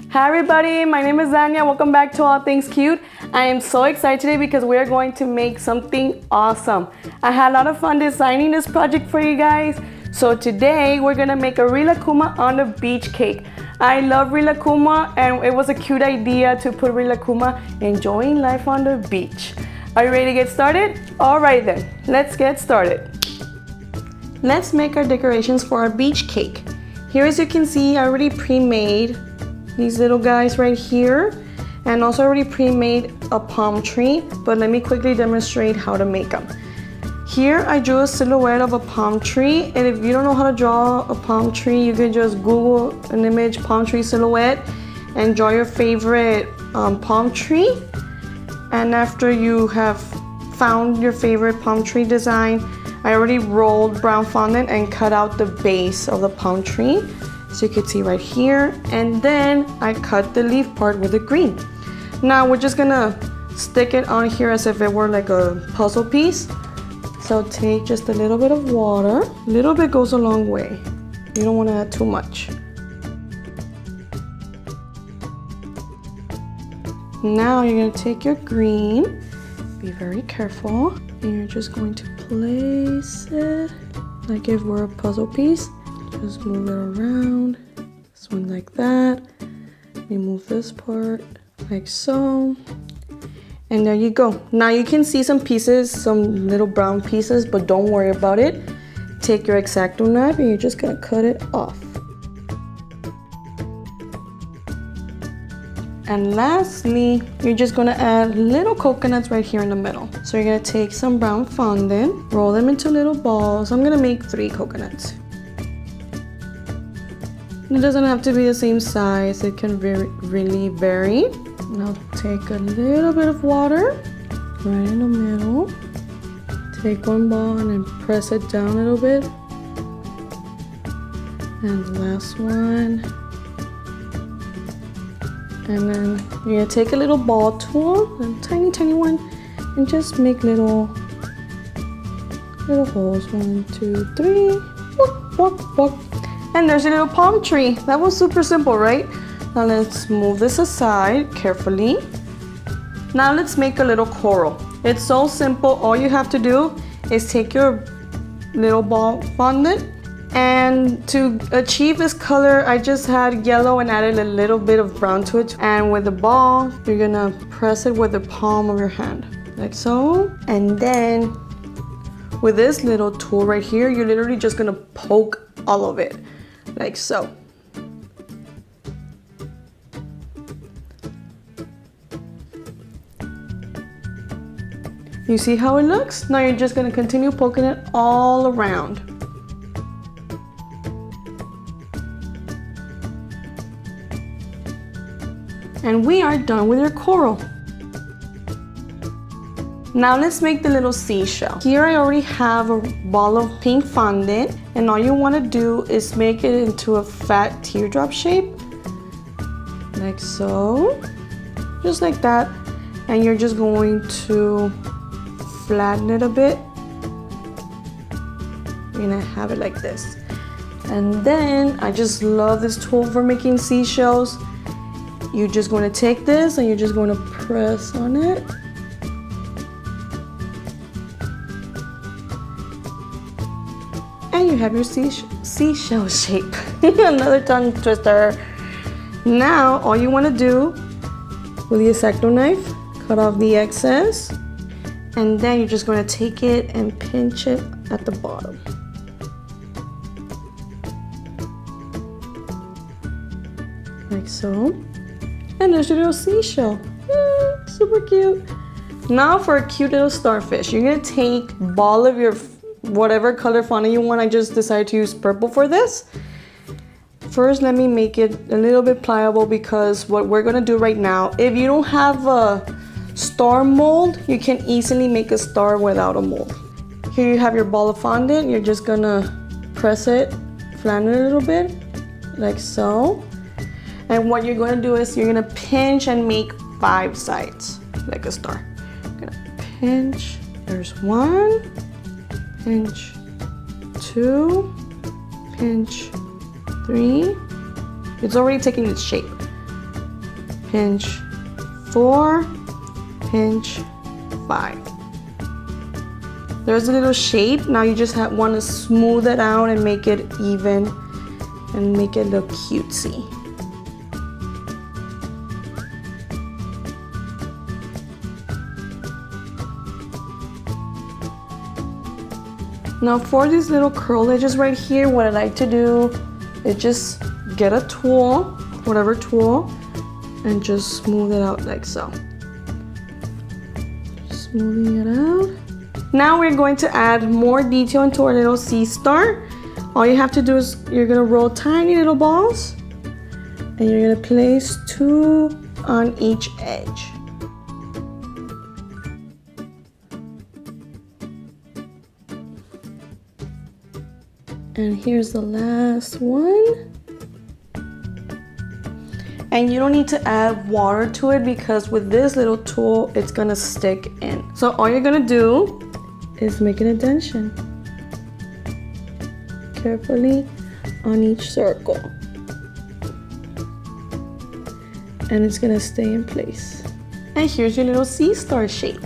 Hi everybody, my name is Dania. Welcome back to All Things Cute. I am so excited today because we are going to make something awesome. I had a lot of fun designing this project for you guys. So today we're gonna make a Rilakkuma on the beach cake. I love Rilakkuma and it was a cute idea to put Rilakkuma enjoying life on the beach. Are you ready to get started? Alright then, let's get started. Let's make our decorations for our beach cake. Here, as you can see, I already pre-made these little guys right here, and also already pre-made a palm tree, but let me quickly demonstrate how to make them. Here I drew a silhouette of a palm tree, and if you don't know how to draw a palm tree, you can just Google an image palm tree silhouette and draw your favorite palm tree. And after you have found your favorite palm tree design, I already rolled brown fondant and cut out the base of the palm tree, so you can see right here, and then I cut the leaf part with the green. Now we're just gonna stick it on here as if it were like a puzzle piece. So take just a little bit of water. A little bit goes a long way. You don't want to add too much. Now you're gonna take your green, be very careful, and you're just going to place it like if we're a puzzle piece. Just move it around, this one like that. Remove this part like so, and there you go. Now you can see some pieces, some little brown pieces, but don't worry about it. Take your X-Acto knife and you're just gonna cut it off. And lastly, you're just gonna add little coconuts right here in the middle. So you're gonna take some brown fondant, roll them into little balls. I'm gonna make 3 coconuts. It doesn't have to be the same size, it can really vary. Now take a little bit of water right in the middle. Take one ball and then press it down a little bit. And the last one. And then you're gonna take a little ball tool, a tiny one, and just make little holes. 1, 2, 3. Walk, walk, walk. And there's a little palm tree. That was super simple, right? Now let's move this aside carefully. Now let's make a little coral. It's so simple. All you have to do is take your little ball fondant, and to achieve this color, I just had yellow and added a little bit of brown to it. And with the ball, you're gonna press it with the palm of your hand, like so. And then with this little tool right here, you're literally just gonna poke all of it, like so. You see how it looks? Now you're just gonna continue poking it all around. And we are done with your coral. Now let's make the little seashell. Here I already have a ball of pink fondant, and all you want to do is make it into a fat teardrop shape, like so, just like that. And you're just going to flatten it a bit. You're gonna have it like this. And then I just love this tool for making seashells. You're just going to take this and you're just going to press on it. And you have your seashell shape. Another tongue twister. Now all you want to do with the X-Acto knife, cut off the excess, and then you're just going to take it and pinch it at the bottom. Like so. And there's your little seashell. Super cute. Now for a cute little starfish, you're gonna take a ball of your whatever color fondant you want. I just decided to use purple for this. First, let me make it a little bit pliable, because what we're gonna do right now, if you don't have a star mold, you can easily make a star without a mold. Here you have your ball of fondant. You're just gonna press it, flatten it a little bit, like so. And what you're going to do is you're going to pinch and make 5 sides, like a star. You're going to pinch. There's 1, pinch, 2, pinch, 3. It's already taking its shape. pinch 4, pinch 5. There's a little shape. Now you just want to smooth it out and make it even and make it look cutesy. Now for these little curl edges right here, what I like to do is just get a tool, whatever tool, and just smooth it out like so. Smoothing it out. Now we're going to add more detail into our little sea star. All you have to do is you're gonna roll tiny little balls and you're gonna place 2 on each edge. And here's the last one. And you don't need to add water to it because with this little tool, it's gonna stick in. So all you're gonna do is make an indentation carefully on each circle. And it's gonna stay in place. And here's your little sea star shape.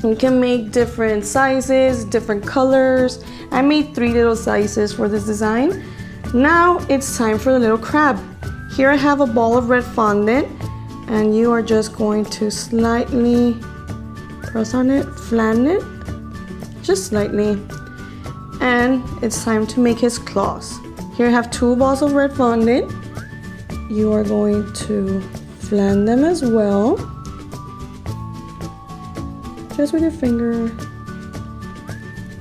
You can make different sizes, different colors. I made 3 little sizes for this design. Now it's time for the little crab. Here I have a ball of red fondant and you are just going to slightly press on it, flatten it, just slightly. And it's time to make his claws. Here I have 2 balls of red fondant. You are going to flatten them as well. Just with your finger.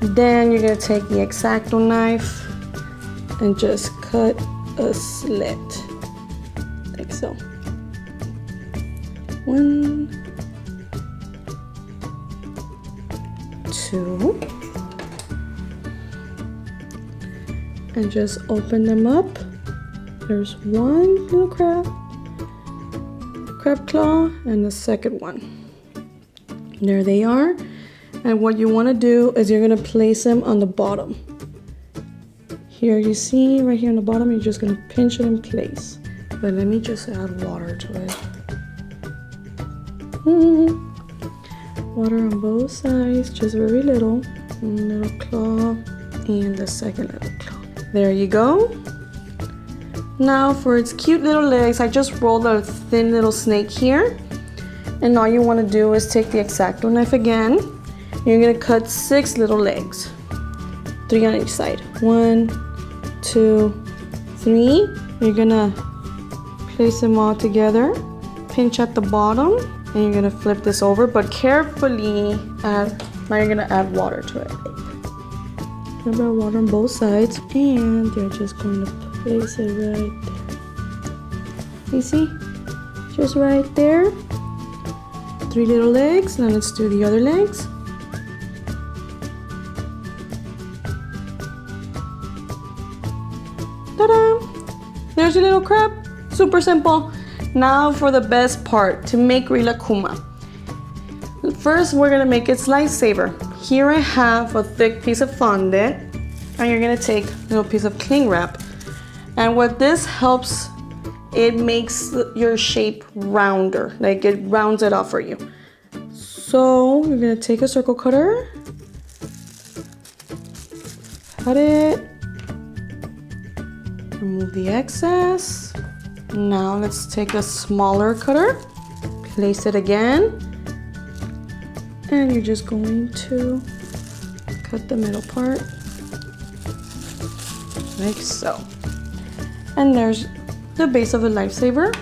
Then you're gonna take the X-Acto knife and just cut a slit, like so. 1, 2, and just open them up. There's 1 little crab claw, and the second one. There they are. And what you want to do is you're going to place them on the bottom. Here you see right here on the bottom, you're just going to pinch it in place. But let me just add water to it. Water on both sides, just very little. 1 little claw and the second little claw. There you go. Now for its cute little legs, I just rolled a thin little snake here. And all you want to do is take the X-Acto knife again. You're going to cut 6 little legs, 3 on each side. 1, 2, 3. You're going to place them all together, pinch at the bottom, and you're going to flip this over, but carefully add, now you're going to add water to it. A little bit of water on both sides, and you're just going to place it right there. You see? Just right there. 3 little legs. Now let's do the other legs. Ta-da! There's your little crab. Super simple. Now for the best part, to make Rilakkuma. First, we're gonna make its lifesaver. Here I have a thick piece of fondant, and you're gonna take a little piece of cling wrap. And what this helps, it makes your shape rounder, like it rounds it off for you. So you're gonna take a circle cutter, cut it, remove the excess. Now let's take a smaller cutter, place it again, and you're just going to cut the middle part, like so. And there's the base of a lifesaver.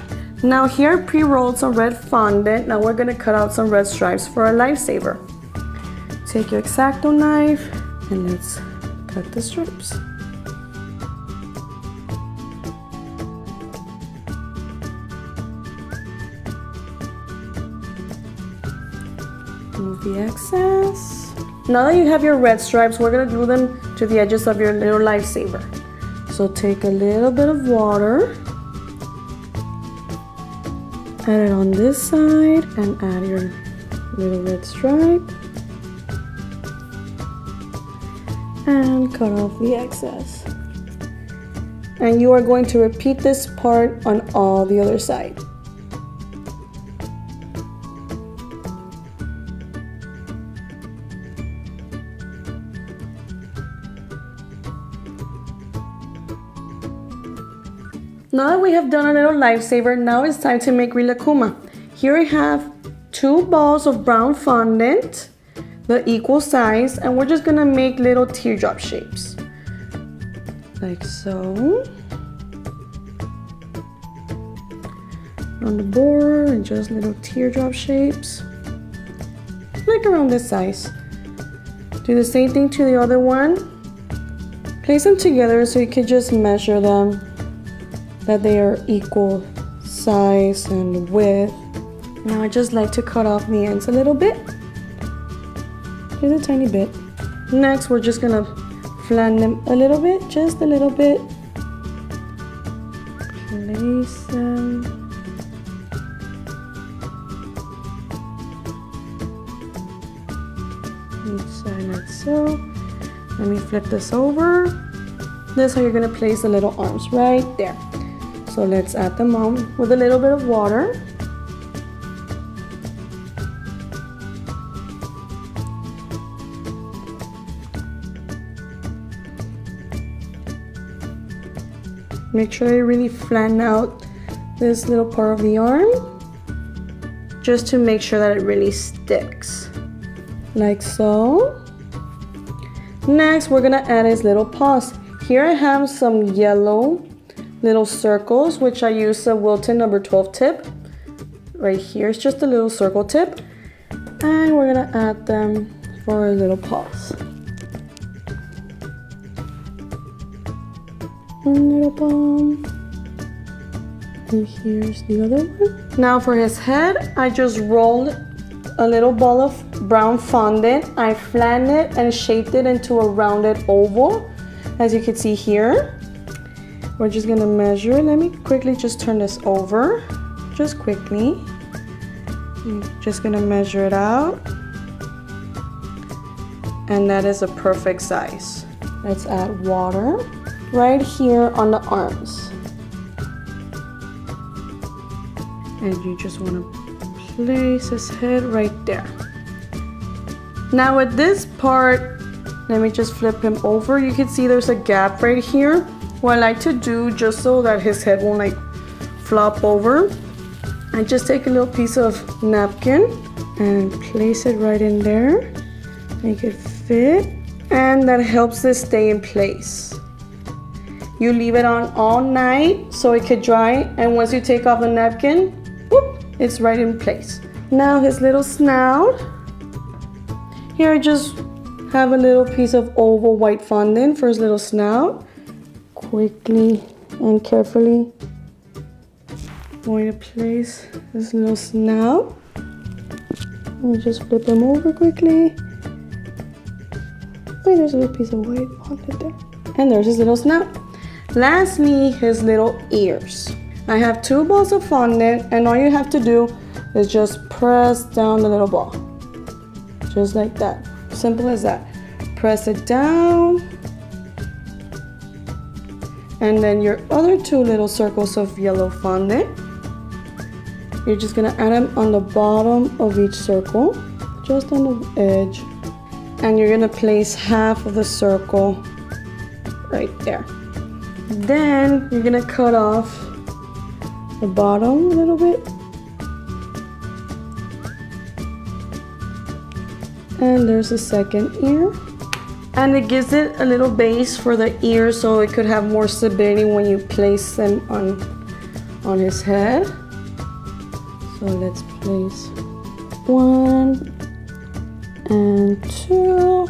Now here I pre-rolled some red fondant. Now we're gonna cut out some red stripes for our lifesaver. Take your X-Acto knife and let's cut the stripes. Remove the excess. Now that you have your red stripes, we're gonna glue them to the edges of your little lifesaver. So take a little bit of water, add it on this side, and add your little red stripe, and cut off the excess. And you are going to repeat this part on all the other side. Now that we have done a little lifesaver, now it's time to make Rilakkuma. Here I have 2 balls of brown fondant, the equal size, and we're just gonna make little teardrop shapes. Like so. On the border, and just little teardrop shapes. Like around this size. Do the same thing to the other one. Place them together so you can just measure them, that they are equal size and width. Now I just like to cut off the ends a little bit. Just a tiny bit. Next, we're just gonna flatten them a little bit, just a little bit. Place them. Each side like so. Let me flip this over. This is how you're gonna place the little arms right there. So let's add them on with a little bit of water. Make sure you really flatten out this little part of the arm, just to make sure that it really sticks. Like so. Next, we're gonna add his little paws. Here I have some yellow little circles, which I use a Wilton number 12 tip. Right here is just a little circle tip. And we're gonna add them for his little paws. One little palm. And here's the other one. Now for his head, I just rolled a little ball of brown fondant. I flattened it and shaped it into a rounded oval, as you can see here. We're just gonna measure. Let me quickly just turn this over, just quickly. I'm just gonna measure it out. And that is a perfect size. Let's add water right here on the arms. And you just wanna place his head right there. Now with this part, let me just flip him over. You can see there's a gap right here. What I like to do, just so that his head won't like flop over, I just take a little piece of napkin and place it right in there. Make it fit, and that helps this stay in place. You leave it on all night so it could dry, and once you take off the napkin, whoop, it's right in place. Now his little snout. Here I just have a little piece of oval white fondant for his little snout. Quickly and carefully going to place his little snout. Let me just flip him over quickly. Oh, there's a little piece of white fondant there. And there's his little snout. Lastly, his little ears. I have 2 balls of fondant, and all you have to do is just press down the little ball. Just like that. Simple as that. Press it down. And then your other 2 little circles of yellow fondant, you're just gonna add them on the bottom of each circle, just on the edge. And you're gonna place half of the circle right there. Then you're gonna cut off the bottom a little bit. And there's the second ear. And it gives it a little base for the ear so it could have more stability when you place them on his head. So let's place 1 and 2.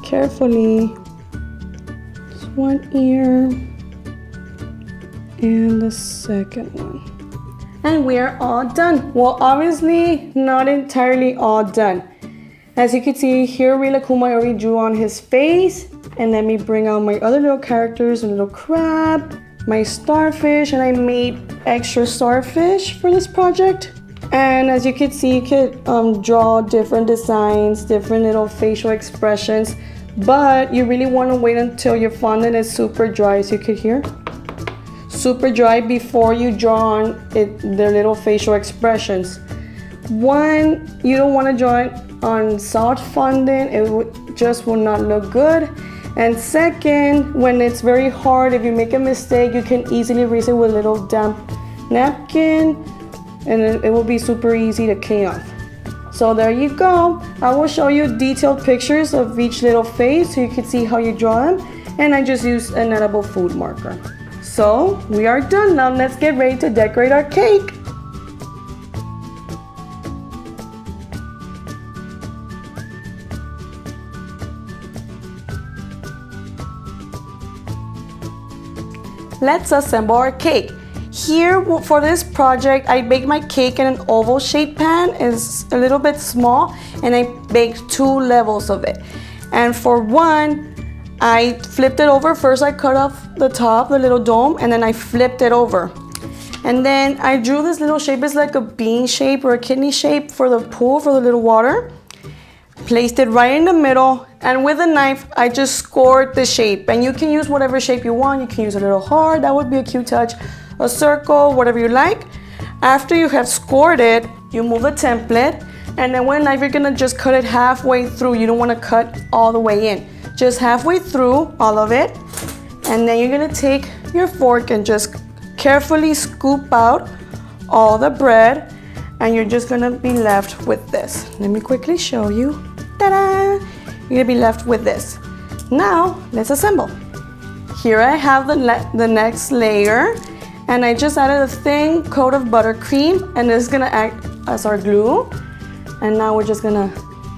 Carefully. It's 1 ear and the second one. And we are all done. Well, obviously not entirely all done. As you can see here, Rilakkuma already drew on his face. And let me bring out my other little characters, a little crab, my starfish, and I made extra starfish for this project. And as you can see, you could draw different designs, different little facial expressions, but you really want to wait until your fondant is super dry, as you could hear. Super dry before you draw on their little facial expressions. One, you don't want to draw it on soft fondant, just will not look good. And second, when it's very hard, if you make a mistake, you can easily erase it with a little damp napkin, and it will be super easy to clean off. So there you go. I will show you detailed pictures of each little face so you can see how you draw them. And I just used an edible food marker. So we are done. Now let's get ready to decorate our cake. Let's assemble our cake. Here for this project, I baked my cake in an oval shaped pan. It's a little bit small, and I baked 2 levels of it. And for one, I flipped it over. First I cut off the top, the little dome, and then I flipped it over. And then I drew this little shape. It's like a bean shape or a kidney shape for the pool, for the little water. Placed it right in the middle, and with a knife I just scored the shape. And you can use whatever shape you want. You can use a little heart, that would be a cute touch, a circle, whatever you like. After you have scored it, you move the template, and then with a knife you're gonna just cut it halfway through. You don't want to cut all the way in, just halfway through all of it. And then you're gonna take your fork and just carefully scoop out all the bread, and you're just gonna be left with this. Let me quickly show you. Ta-da! You're gonna be left with this. Now, let's assemble. Here I have the next layer, and I just added a thin coat of buttercream, and this is gonna act as our glue. And now we're just gonna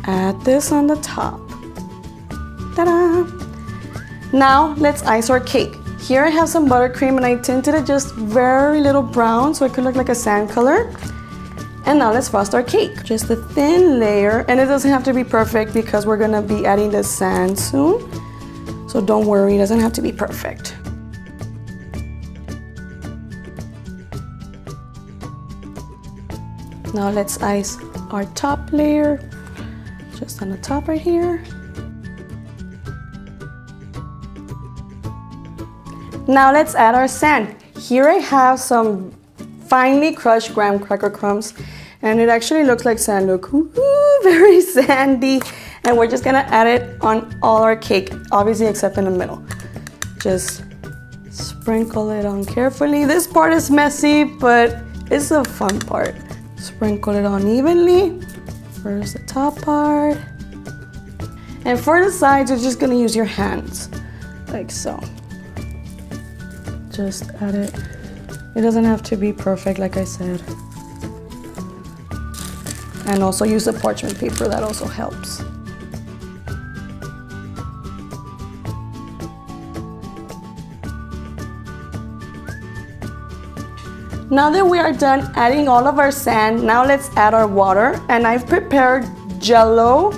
add this on the top. Ta-da! Now, let's ice our cake. Here I have some buttercream, and I tinted it just very little brown so it could look like a sand color. And now let's frost our cake. Just a thin layer, and it doesn't have to be perfect because we're gonna be adding the sand soon. So don't worry, it doesn't have to be perfect. Now let's ice our top layer, just on the top right here. Now let's add our sand. Here I have some finely crushed graham cracker crumbs, and it actually looks like sand. Look, ooh, very sandy. And we're just gonna add it on all our cake, obviously except in the middle. Just sprinkle it on carefully. This part is messy, but it's the fun part. Sprinkle it on evenly. First the top part. And for the sides, you're just gonna use your hands, like so. Just add it. It doesn't have to be perfect, like I said. And also use the parchment paper, that also helps. Now that we are done adding all of our sand, now let's add our water. And I've prepared Jello.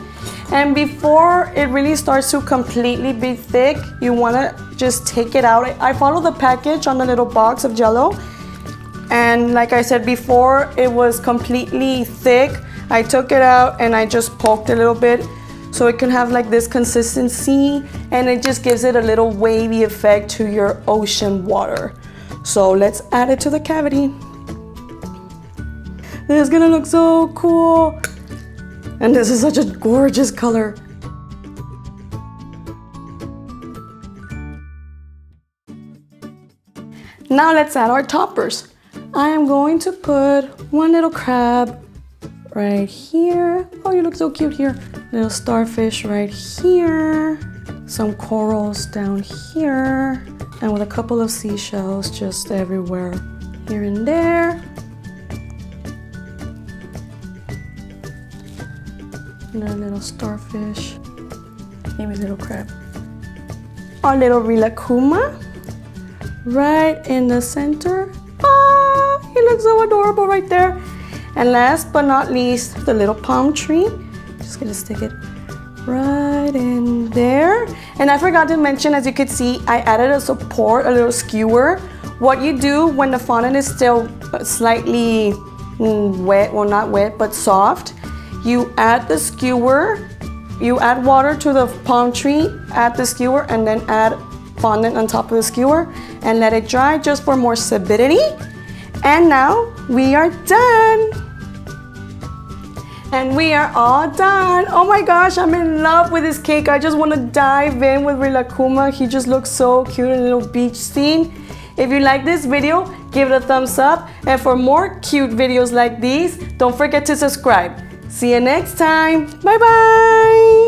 And before it really starts to completely be thick, you wanna just take it out. I follow the package on the little box of Jello. And like I said before, it was completely thick. I took it out and I just poked a little bit so it can have like this consistency, and it just gives it a little wavy effect to your ocean water. So let's add it to the cavity. This is gonna look so cool. And this is such a gorgeous color. Now let's add our toppers. I am going to put one little crab right here. Oh, you look so cute here. Little starfish right here. Some corals down here. And with a couple of seashells just everywhere, here and there. Another little starfish. Maybe a little crab. Our little Rilakkuma right in the center. Ah, he looks so adorable right there. And last but not least, the little palm tree. Just gonna stick it right in there. And I forgot to mention, as you can see, I added a support, a little skewer. What you do when the fondant is still slightly wet, well not wet, but soft, you add the skewer, you add water to the palm tree, add the skewer, and then add fondant on top of the skewer and let it dry just for more stability. And now we are done. And we are all done. Oh my gosh, I'm in love with this cake. I just want to dive in with Rilakkuma. He just looks so cute in a little beach scene. If you like this video, give it a thumbs up. And for more cute videos like these, don't forget to subscribe. See you next time. Bye bye.